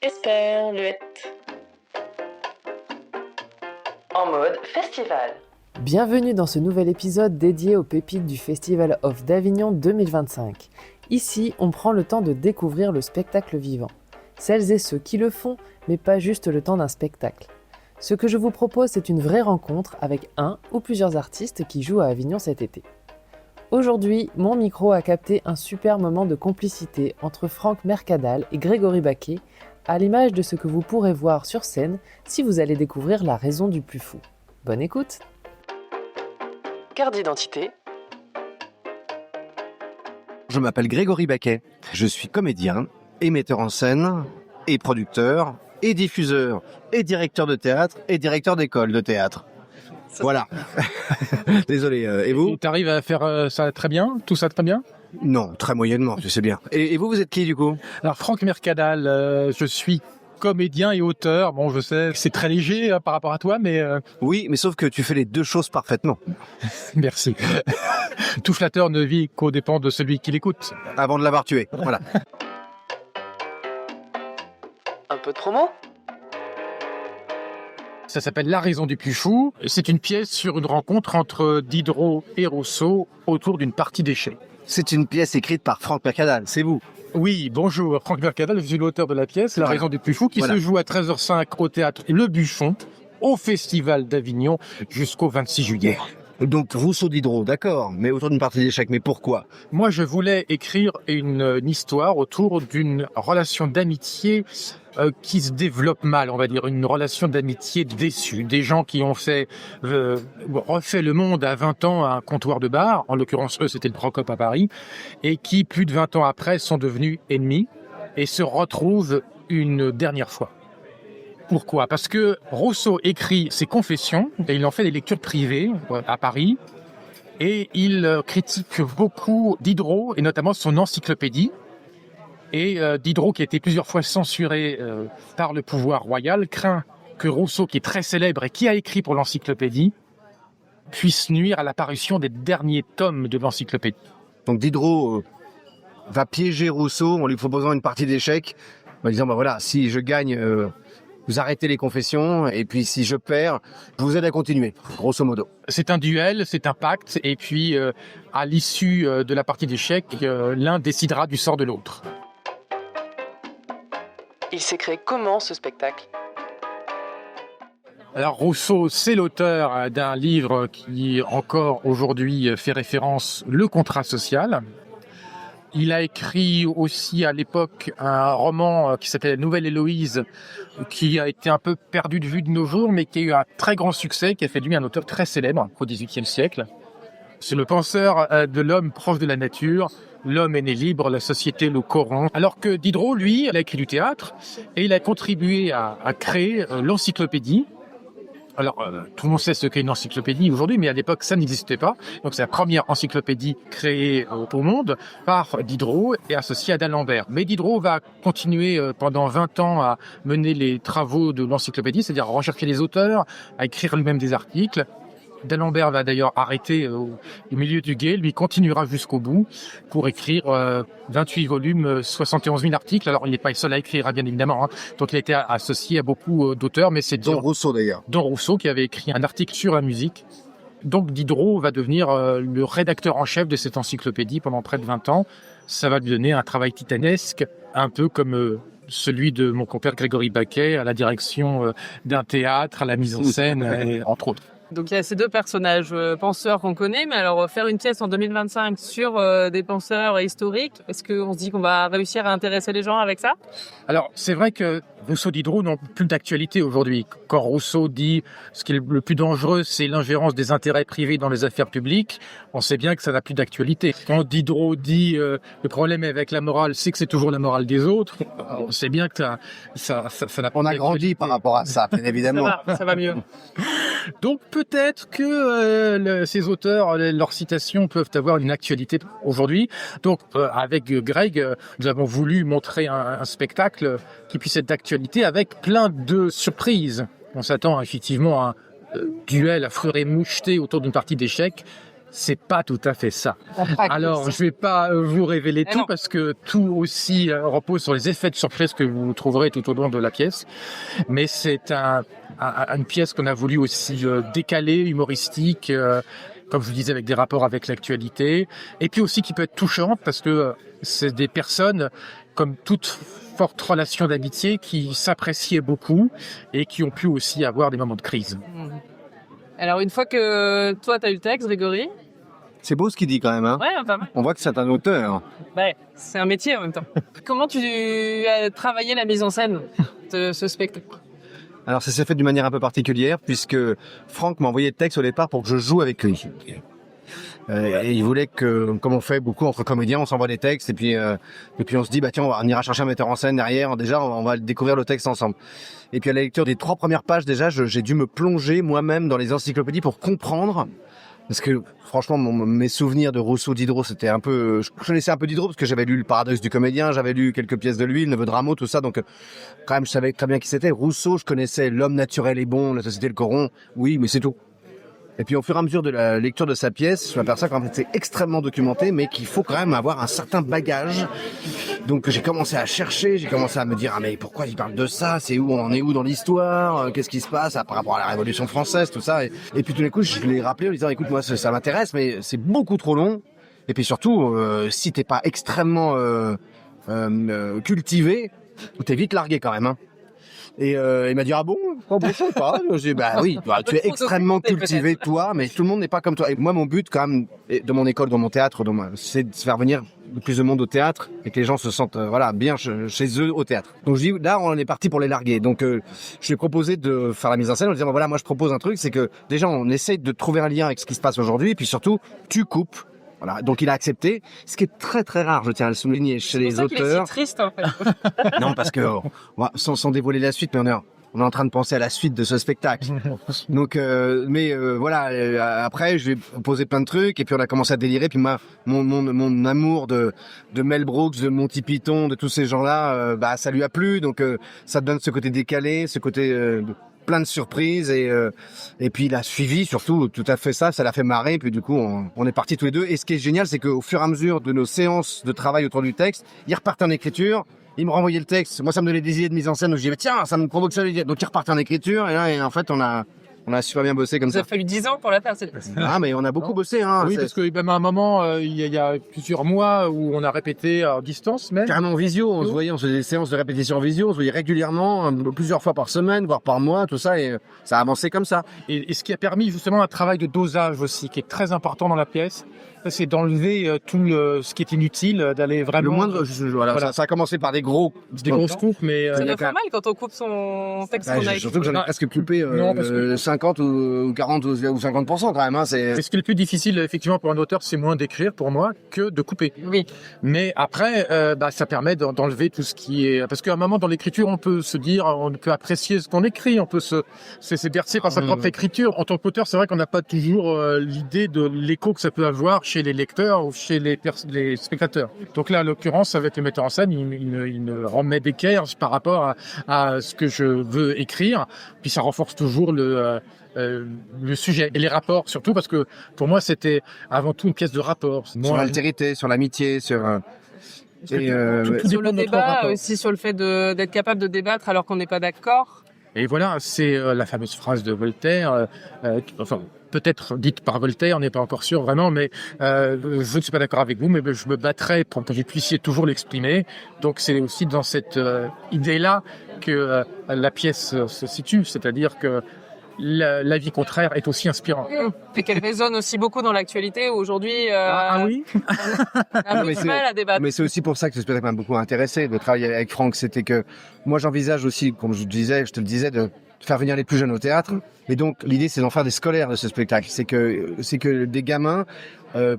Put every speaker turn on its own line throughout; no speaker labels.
Esperluette. En mode festival.
Bienvenue dans ce nouvel épisode dédié aux pépites du Festival of d'Avignon 2025. Ici, on prend le temps de découvrir le spectacle vivant. Celles et ceux qui le font, mais pas juste le temps d'un spectacle. Ce que je vous propose, c'est une vraie rencontre avec un ou plusieurs artistes qui jouent à Avignon cet été. Aujourd'hui, mon micro a capté un super moment de complicité entre Franck Mercadal et Grégory Baquet, à l'image de ce que vous pourrez voir sur scène si vous allez découvrir la raison du plus fou. Bonne écoute!
Carte d'identité.
Je m'appelle Grégory Baquet. Je suis comédien, et metteur en scène, et producteur, et diffuseur, et directeur de théâtre, et directeur d'école de théâtre. Voilà. Désolé. Et vous ?
Tu arrives à faire ça très bien, tout ça très bien ?
Non, très moyennement, je sais bien. Et vous êtes qui du coup ?
Alors Franck Mercadal, je suis comédien et auteur. Bon, je sais, c'est très léger par rapport à toi, mais...
Oui, mais sauf que tu fais les deux choses parfaitement.
Merci. Tout flatteur ne vit qu'aux dépens de celui qui l'écoute.
Avant de l'avoir tué, voilà.
Un peu de promo.
Ça s'appelle La raison du plus fou. C'est une pièce sur une rencontre entre Diderot et Rousseau autour d'une partie d'échecs.
C'est une pièce écrite par Franck Mercadal, c'est vous ?
Oui, bonjour, Franck Mercadal, je suis l'auteur de la pièce, La raison du plus fou, qui se joue à 13h05 au théâtre Le Buffon, au Festival d'Avignon, jusqu'au 26 juillet.
Donc Rousseau Diderot, d'accord, mais autour d'une partie d'échecs, mais pourquoi ?
Moi, je voulais écrire une histoire autour d'une relation d'amitié qui se développe mal, on va dire, une relation d'amitié déçue. Des gens qui ont refait le monde à 20 ans à un comptoir de bar, en l'occurrence, eux, c'était le Procope à Paris, et qui, plus de 20 ans après, sont devenus ennemis et se retrouvent une dernière fois. Pourquoi ? Parce que Rousseau écrit ses confessions, et il en fait des lectures privées à Paris, et il critique beaucoup Diderot, et notamment son encyclopédie. Et Diderot, qui a été plusieurs fois censuré par le pouvoir royal, craint que Rousseau, qui est très célèbre et qui a écrit pour l'encyclopédie, puisse nuire à l'apparition des derniers tomes de l'encyclopédie.
Donc Diderot va piéger Rousseau en lui proposant une partie d'échecs, en disant voilà, si je gagne, vous arrêtez les confessions, et puis si je perds, je vous aide à continuer, grosso modo.
C'est un duel, c'est un pacte, et puis à l'issue de la partie d'échecs, l'un décidera du sort de l'autre.
Il s'est créé comment ce spectacle ?
Alors Rousseau, c'est l'auteur d'un livre qui encore aujourd'hui fait référence, Le contrat social. Il a écrit aussi à l'époque un roman qui s'appelait Nouvelle Héloïse, qui a été un peu perdu de vue de nos jours, mais qui a eu un très grand succès, qui a fait de lui un auteur très célèbre au XVIIIe siècle. C'est le penseur de l'homme proche de la nature. L'homme est né libre, la société le corrompt. Alors que Diderot, lui, il a écrit du théâtre et il a contribué à créer l'encyclopédie. Alors, tout le monde sait ce qu'est une encyclopédie aujourd'hui, mais à l'époque, ça n'existait pas. Donc, c'est la première encyclopédie créée au monde par Diderot et associée à d'Alembert. Mais Diderot va continuer pendant 20 ans à mener les travaux de l'encyclopédie, c'est-à-dire à rechercher les auteurs, à écrire lui-même des articles. D'Alembert va d'ailleurs arrêter au milieu du gué, lui continuera jusqu'au bout pour écrire 28 volumes, 71 000 articles. Alors il n'est pas le seul à écrire, bien évidemment, hein. Donc il a été associé à beaucoup d'auteurs, mais c'est
Dont Rousseau d'ailleurs.
Dont Rousseau qui avait écrit un article sur la musique. Donc Diderot va devenir le rédacteur en chef de cette encyclopédie pendant près de 20 ans. Ça va lui donner un travail titanesque, un peu comme celui de mon compère Grégory Baquet à la direction d'un théâtre, à la mise en scène, entre autres.
Donc il y a ces deux personnages penseurs qu'on connaît, mais alors faire une pièce en 2025 sur des penseurs historiques, est-ce qu'on se dit qu'on va réussir à intéresser les gens avec ça ?
Alors c'est vrai que Rousseau et Diderot n'ont plus d'actualité aujourd'hui. Quand Rousseau dit ce qui est le plus dangereux, c'est l'ingérence des intérêts privés dans les affaires publiques, on sait bien que ça n'a plus d'actualité. Quand Diderot dit le problème avec la morale, c'est que c'est toujours la morale des autres, on sait bien que ça n'a pas d'actualité.
On a grandi par rapport à ça, bien évidemment.
Ça va mieux.
Donc peut-être que ces auteurs, leurs citations peuvent avoir une actualité aujourd'hui. Donc avec Greg, nous avons voulu montrer un spectacle qui puisse être d'actualité avec plein de surprises. On s'attend effectivement à un duel à fleuret moucheté autour d'une partie d'échecs. c'est pas tout à fait ça. Alors, je vais pas vous révéler tout
non.
parce que tout aussi repose sur les effets de surprise que vous trouverez tout au long de la pièce. Mais c'est une pièce qu'on a voulu aussi décaler, humoristique, comme je vous disais, avec des rapports avec l'actualité. Et puis aussi qui peut être touchante parce que c'est des personnes, comme toute forte relation d'amitié, qui s'appréciaient beaucoup et qui ont pu aussi avoir des moments de crise.
Alors, une fois que toi, tu as eu le texte, Grégory,
C'est beau ce qu'il dit quand même. Hein.
ouais, pas mal.
On voit que c'est un auteur.
Ouais, c'est un métier en même temps. Comment tu as travaillé la mise en scène de ce spectacle?
Alors ça s'est fait d'une manière un peu particulière puisque Franck m'a envoyé le texte au départ pour que je joue avec lui. Et il voulait que, comme on fait beaucoup entre comédiens, on s'envoie des textes et puis on se dit bah tiens on ira chercher un metteur en scène derrière. Déjà on va découvrir le texte ensemble. Et puis à la lecture des 3 premières pages déjà j'ai dû me plonger moi-même dans les encyclopédies pour comprendre. Parce que franchement, mes souvenirs de Rousseau, Diderot, c'était un peu... Je connaissais un peu Diderot parce que j'avais lu Le Paradoxe du comédien, j'avais lu quelques pièces de lui, Le Neveu de Rameau, tout ça. Donc quand même, je savais très bien qui c'était. Rousseau, je connaissais L'homme naturel est bon, La société le corrompt. Oui, mais c'est tout. Et puis au fur et à mesure de la lecture de sa pièce, je m'aperçois qu'en fait c'est extrêmement documenté, mais qu'il faut quand même avoir un certain bagage. Donc j'ai commencé à chercher, j'ai commencé à me dire ah mais pourquoi il parle de ça, c'est où, on en est où dans l'histoire, qu'est-ce qui se passe par rapport à la Révolution française, tout ça. Et puis tout d'un coup je l'ai rappelé en disant écoute moi ça m'intéresse, mais c'est beaucoup trop long. Et puis surtout si t'es pas extrêmement cultivé, t'es vite largué quand même. Hein. Et il m'a dit ah bon ça ou pas. J'ai dit bah oui, tu es extrêmement cultivé toi, mais tout le monde n'est pas comme toi. Et moi mon but quand même de mon école, de mon théâtre, c'est de faire venir le plus de monde au théâtre et que les gens se sentent bien chez eux au théâtre. Donc je dis là on est parti pour les larguer. Donc je lui ai proposé de faire la mise en scène en disant voilà moi je propose un truc, c'est que déjà on essaye de trouver un lien avec ce qui se passe aujourd'hui et puis surtout tu coupes. Voilà, donc il a accepté, ce qui est très très rare, je tiens à le souligner chez les auteurs.
C'est triste en fait.
Non, parce que sans dévoiler la suite, mais on est en train de penser à la suite de ce spectacle. Donc, voilà. Après, je lui ai posé plein de trucs et puis on a commencé à délirer. Puis moi, mon amour de Mel Brooks, de Monty Python, de tous ces gens-là, ça lui a plu. Donc, ça donne ce côté décalé, ce côté plein de surprises et puis il a suivi surtout tout à fait ça l'a fait marrer. Puis du coup, on est partis tous les deux. Et ce qui est génial, c'est qu'au fur et à mesure de nos séances de travail autour du texte, il repartait en écriture. Il me renvoyait le texte. Moi, ça me donnait des idées de mise en scène. Donc, je disais, tiens, ça me provoque ça. Donc, il repartait en écriture. Et là, en fait, on a super bien bossé comme ça.
Ça a fallu 10 ans pour la faire, cette pièce.
Ah, mais on a beaucoup bossé, hein.
Oui, parce que même à un moment, il y a plusieurs mois où on a répété à distance, même.
Carrément en visio. On se voyait, on faisait des séances de répétition en visio. On se voyait régulièrement, plusieurs fois par semaine, voire par mois, tout ça. Et ça a avancé comme ça.
Et ce qui a permis justement un travail de dosage aussi, qui est très important dans la pièce. C'est d'enlever tout ce qui est inutile, d'aller vraiment...
Le moindre, voilà. Ça a commencé par des grosses coupes, mais...
Ça doit faire mal quand on coupe son texte qu'on a écrit.
Surtout que j'en ai presque coupé 50 ou 40 ou 50% quand même. Hein,
c'est ce qui est le plus difficile, effectivement, pour un auteur, c'est moins d'écrire, pour moi, que de couper.
Oui.
Mais après, ça permet d'enlever tout ce qui est... Parce qu'à un moment, dans l'écriture, on peut se dire, on peut apprécier ce qu'on écrit, on peut se bercer par sa propre écriture. En tant qu'auteur, c'est vrai qu'on n'a pas toujours l'idée de l'écho que ça peut avoir chez les lecteurs ou chez les spectateurs. Donc là, en l'occurrence, avec le metteur en scène, il me remet d'équerre par rapport à ce que je veux écrire. Puis ça renforce toujours le sujet et les rapports, surtout parce que pour moi, c'était avant tout une pièce de rapport.
Sur l'altérité, sur l'amitié, sur...
sur le débat, aussi sur le fait d'être capable de débattre alors qu'on n'est pas d'accord.
Et voilà, c'est la fameuse phrase de Voltaire, peut-être dite par Voltaire, on n'est pas encore sûr vraiment, mais je ne suis pas d'accord avec vous, mais je me battrai pour que vous puissiez toujours l'exprimer. Donc c'est aussi dans cette idée-là que la pièce se situe, c'est-à-dire que l'avis contraire est aussi inspirant.
Et qu'elle résonne aussi beaucoup dans l'actualité aujourd'hui.
Oui.
Un peu de mal à débattre.
Mais c'est aussi pour ça que ce spectacle m'a beaucoup intéressé de travailler avec Franck. C'était que moi j'envisage aussi, comme je te le disais, de faire venir les plus jeunes au théâtre. Et donc l'idée c'est d'en faire des scolaires de ce spectacle. C'est que des gamins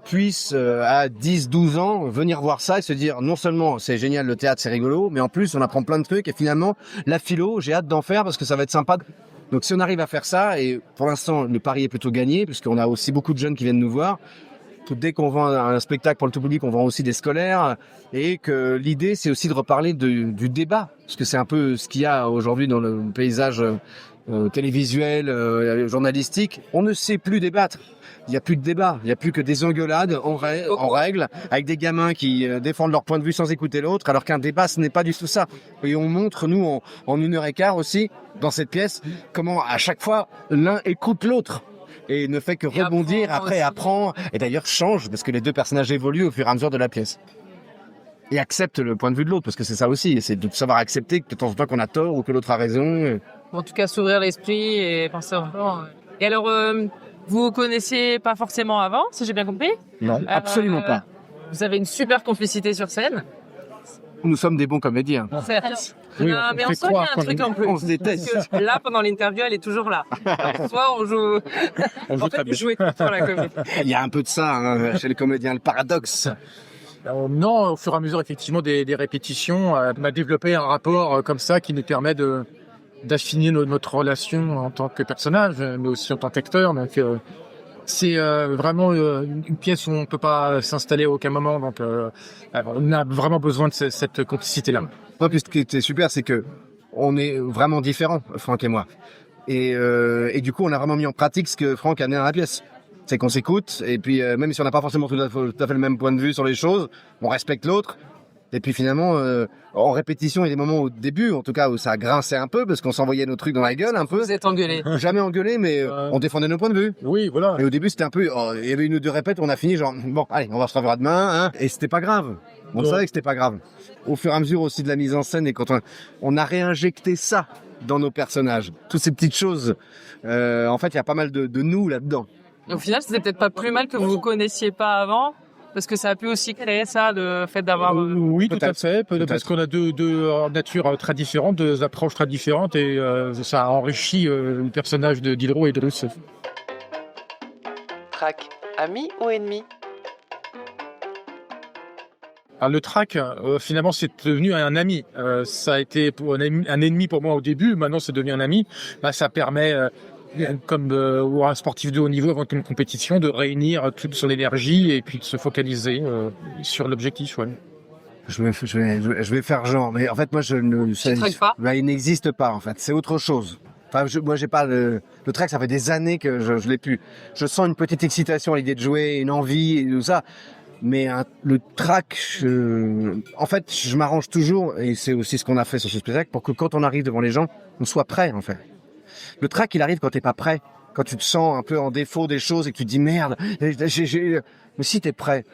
puissent à 10-12 ans venir voir ça et se dire non seulement c'est génial le théâtre, c'est rigolo, mais en plus on apprend plein de trucs et finalement la philo, j'ai hâte d'en faire parce que ça va être sympa. Donc si on arrive à faire ça, et pour l'instant le pari est plutôt gagné, puisqu'on a aussi beaucoup de jeunes qui viennent nous voir, dès qu'on vend un spectacle pour le tout public, on vend aussi des scolaires, et que l'idée c'est aussi de reparler du débat, parce que c'est un peu ce qu'il y a aujourd'hui dans le paysage télévisuel, journalistique, on ne sait plus débattre. Il n'y a plus de débat, il n'y a plus que des engueulades en règle, avec des gamins qui défendent leur point de vue sans écouter l'autre, alors qu'un débat, ce n'est pas du tout ça. Et on montre, nous, en 1h15 aussi, dans cette pièce, comment à chaque fois, l'un écoute l'autre. Et ne fait que rebondir, après apprend, et d'ailleurs change, parce que les deux personnages évoluent au fur et à mesure de la pièce. Et accepte le point de vue de l'autre, parce que c'est ça aussi, c'est de savoir accepter que de temps en temps qu'on a tort ou que l'autre a raison.
En tout cas, s'ouvrir l'esprit et penser encore. Et alors, vous vous connaissiez pas forcément avant, si j'ai bien compris?
Non, absolument pas.
Vous avez une super complicité sur scène.
Nous sommes des bons comédiens.
Certes.
Oui,
Mais on sent qu'il y a un truc en plus.
On se déteste.
Parce que là, pendant l'interview, elle est toujours là. Alors, soit on joue...
On joue
en
très
fait,
bien.
vous jouez tout le temps la comédie.
Il y a un peu de ça chez les comédiens, le paradoxe.
Non, au fur et à mesure, effectivement, des répétitions, on a développé un rapport comme ça qui nous permet d'affiner notre relation en tant que personnage, mais aussi en tant qu'acteur. Donc, c'est vraiment une pièce où on ne peut pas s'installer à aucun moment. Donc, on a vraiment besoin de cette complicité-là.
Non, puis ce qui était super, c'est que on est vraiment différents, Franck et moi. Et du coup, on a vraiment mis en pratique ce que Franck a amené dans la pièce. C'est qu'on s'écoute, et puis même si on n'a pas forcément tout à fait le même point de vue sur les choses, on respecte l'autre. Et puis finalement, en répétition, il y a des moments au début, en tout cas, où ça grinçait un peu, parce qu'on s'envoyait nos trucs dans la gueule un peu.
Vous êtes engueulés.
Jamais engueulé, mais on défendait nos points de vue.
Oui, voilà.
Et au début, c'était un peu... il y avait une ou deux répètes, on a fini genre, bon, allez, on va se revoir demain, hein. Et c'était pas grave. On savait que c'était pas grave. Au fur et à mesure aussi de la mise en scène, et quand on a réinjecté ça dans nos personnages, toutes ces petites choses, en fait, il y a pas mal de nous là-dedans.
Au final, c'était peut-être pas plus mal que vous vous connaissiez pas avant, parce que ça a pu aussi créer ça, le fait d'avoir...
Oui, tout à fait,
Peut-être.
parce qu'on a deux natures très différentes, deux approches très différentes, et ça a enrichi le personnage de Diderot et de Russe.
Track, ami ou ennemi?
Alors, le track, finalement, c'est devenu un ami. Ça a été un ennemi pour moi au début, maintenant c'est devenu un ami. Là, ça permet... comme un sportif de haut niveau avant une compétition, de réunir toute son énergie et puis de se focaliser sur l'objectif. Ouais.
Je vais faire genre, mais en fait, moi,
traques pas?
Il n'existe pas, en fait. C'est autre chose. Enfin, moi, j'ai pas le track, ça fait des années que je l'ai plus. Je sens une petite excitation à l'idée de jouer, une envie, et tout ça. Mais le track, en fait, je m'arrange toujours, et c'est aussi ce qu'on a fait sur ce spectacle, pour que quand on arrive devant les gens, on soit prêt, en fait. Le track, il arrive quand t'es pas prêt, quand tu te sens un peu en défaut des choses et que tu te dis merde. Mais si t'es prêt,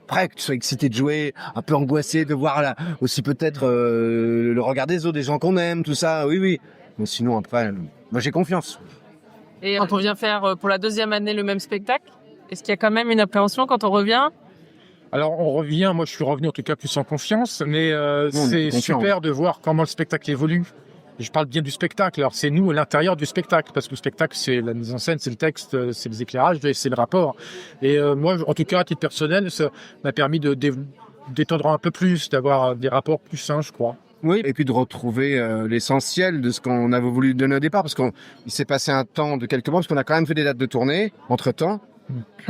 que tu sois excité de jouer, un peu angoissé de voir là aussi peut-être le regard des autres, des gens qu'on aime, tout ça. Oui. Mais sinon après, moi j'ai confiance.
Et quand on vient faire pour la deuxième année le même spectacle, est-ce qu'il y a quand même une appréhension quand on revient?
Alors on revient, moi je suis revenu en tout cas plus en confiance, mais c'est super de voir comment le spectacle évolue. Je parle bien du spectacle, alors c'est nous à l'intérieur du spectacle, parce que le spectacle c'est la mise en scène, c'est le texte, c'est les éclairages, c'est le rapport. Et moi, en tout cas à titre personnel, ça m'a permis de d'étendre un peu plus, d'avoir des rapports plus sains, je crois.
Oui, et puis de retrouver l'essentiel de ce qu'on avait voulu donner au départ, parce qu'il s'est passé un temps de quelques mois, parce qu'on a quand même fait des dates de tournée entre-temps.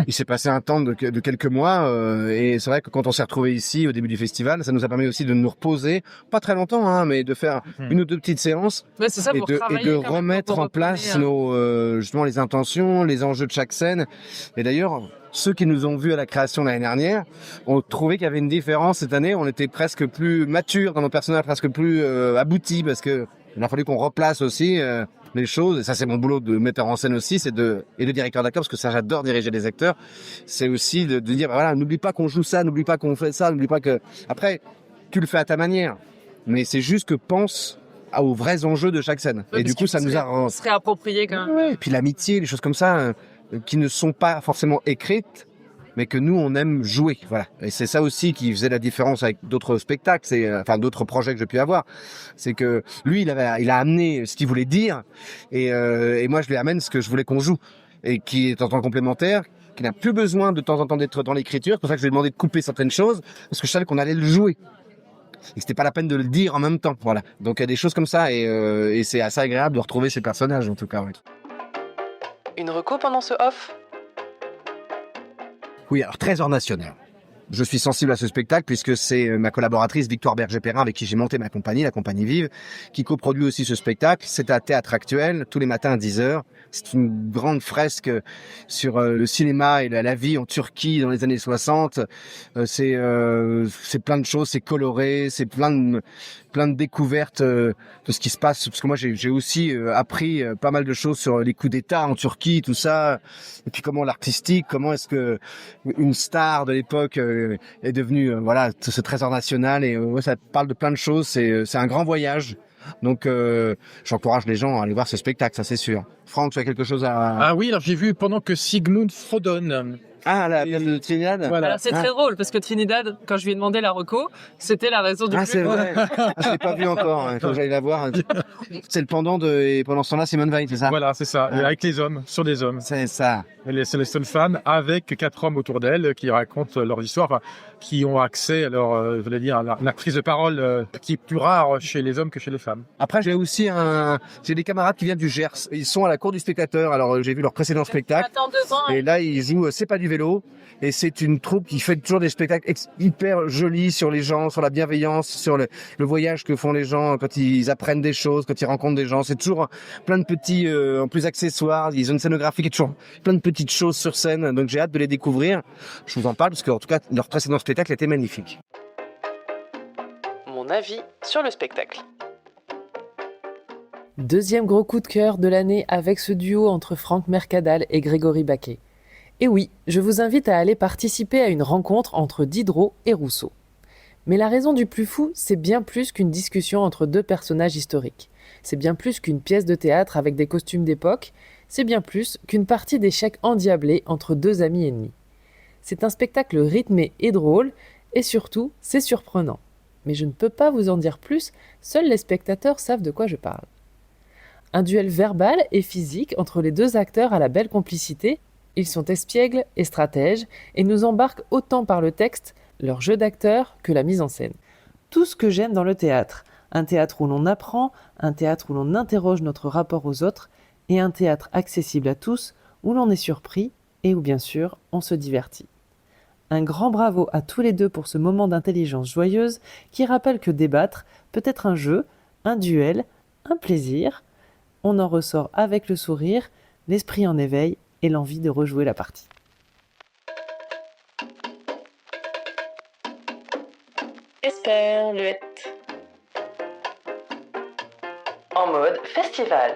Il s'est passé un temps de quelques mois et c'est vrai que quand on s'est retrouvé ici au début du festival, ça nous a permis aussi de nous reposer, pas très longtemps, hein, mais de faire une ou deux petites séances
c'est ça,
et de remettre en place justement les intentions, les enjeux de chaque scène. Et d'ailleurs, ceux qui nous ont vus à la création l'année dernière ont trouvé qu'il y avait une différence cette année. On était presque plus mature dans nos personnages, presque plus aboutis, parce que il a fallu qu'on replace aussi les choses, et ça c'est mon boulot de metteur en scène aussi, et de directeur d'acteur, parce que ça j'adore diriger des acteurs, c'est aussi de dire voilà, n'oublie pas qu'on joue ça, n'oublie pas qu'on fait ça, n'oublie pas que... Après, tu le fais à ta manière, mais c'est juste que pense aux vrais enjeux de chaque scène. Et du coup ça nous a...
Se réapproprier quand même.
Ouais, et puis l'amitié, les choses comme ça, qui ne sont pas forcément écrites, mais que nous on aime jouer, voilà. Et c'est ça aussi qui faisait la différence avec d'autres spectacles, enfin d'autres projets que j'ai pu avoir, c'est que lui il a amené ce qu'il voulait dire, et moi je lui amène ce que je voulais qu'on joue, et qui est en tant complémentaire, qui n'a plus besoin de temps en temps d'être dans l'écriture. C'est pour ça que je lui ai demandé de couper certaines choses, parce que je savais qu'on allait le jouer, et que c'était pas la peine de le dire en même temps, voilà. Donc il y a des choses comme ça, et c'est assez agréable de retrouver ces personnages en tout cas. Ouais.
Une reco pendant ce off?
Oui, alors Trésor National. je suis sensible à ce spectacle puisque c'est ma collaboratrice Victoire Berger-Perrin avec qui j'ai monté ma compagnie, la Compagnie Vive, qui coproduit aussi ce spectacle. C'est à Théâtre Actuel, tous les matins à 10h. C'est une grande fresque sur le cinéma et la vie en Turquie dans les années 60. C'est plein de choses, c'est coloré, c'est plein de découvertes de ce qui se passe. Parce que moi, j'ai aussi appris pas mal de choses sur les coups d'État en Turquie, tout ça. Et puis comment l'artistique, comment est-ce que une star de l'époque est devenue voilà ce trésor national. Et ça parle de plein de choses. C'est un grand voyage. Donc j'encourage les gens à aller voir ce spectacle, ça c'est sûr. Franck, tu as quelque chose à...
Ah oui, alors j'ai vu pendant que Sigmund fredonne.
Ah, la pièce de Trinidad.
Voilà.
Alors c'est très drôle parce que Trinidad, quand je lui ai demandé la reco, c'était la raison du
Ah,
plus.
c'est vrai. Je l'ai pas vu encore. Il faut que j'aille la voir. C'est le pendant de... Et pendant ce temps-là, Simone Veil, c'est ça?
Voilà, c'est ça. Et avec les hommes, sur des hommes.
C'est ça.
C'est les Stone Fans avec 4 hommes autour d'elle qui racontent leur histoire, enfin, qui ont accès à leur, je voulais dire, à la prise de parole qui est plus rare chez les hommes que chez les femmes.
Après, j'ai des camarades qui viennent du Gers. Ils sont à la cour du spectateur. Alors, j'ai vu leur précédent spectacle.
Attends 2 ans.
Et là, ils jouent C'est pas du vélo. Et c'est une troupe qui fait toujours des spectacles hyper jolis sur les gens, sur la bienveillance, sur le voyage que font les gens quand ils apprennent des choses, quand ils rencontrent des gens. C'est toujours plein de petits, en plus accessoires. Ils ont une scénographie qui est toujours plein de petites choses sur scène. Donc j'ai hâte de les découvrir. Je vous en parle parce qu'en tout cas, leur précédent spectacle était magnifique.
Mon avis sur le spectacle.
Deuxième gros coup de cœur de l'année avec ce duo entre Franck Mercadal et Grégory Baquet. Et oui, je vous invite à aller participer à une rencontre entre Diderot et Rousseau. Mais la raison du plus fou, c'est bien plus qu'une discussion entre 2 personnages historiques. C'est bien plus qu'une pièce de théâtre avec des costumes d'époque, c'est bien plus qu'une partie d'échecs endiablés entre 2 amis ennemis. C'est un spectacle rythmé et drôle, et surtout, c'est surprenant. Mais je ne peux pas vous en dire plus, seuls les spectateurs savent de quoi je parle. Un duel verbal et physique entre les 2 acteurs à la belle complicité. Ils sont espiègles et stratèges et nous embarquent autant par le texte, leur jeu d'acteur que la mise en scène. Tout ce que j'aime dans le théâtre. Un théâtre où l'on apprend, un théâtre où l'on interroge notre rapport aux autres et un théâtre accessible à tous où l'on est surpris et où bien sûr on se divertit. Un grand bravo à tous les 2 pour ce moment d'intelligence joyeuse qui rappelle que débattre peut être un jeu, un duel, un plaisir. On en ressort avec le sourire, l'esprit en éveil et l'envie de rejouer la partie.
Esperluette. En mode festival.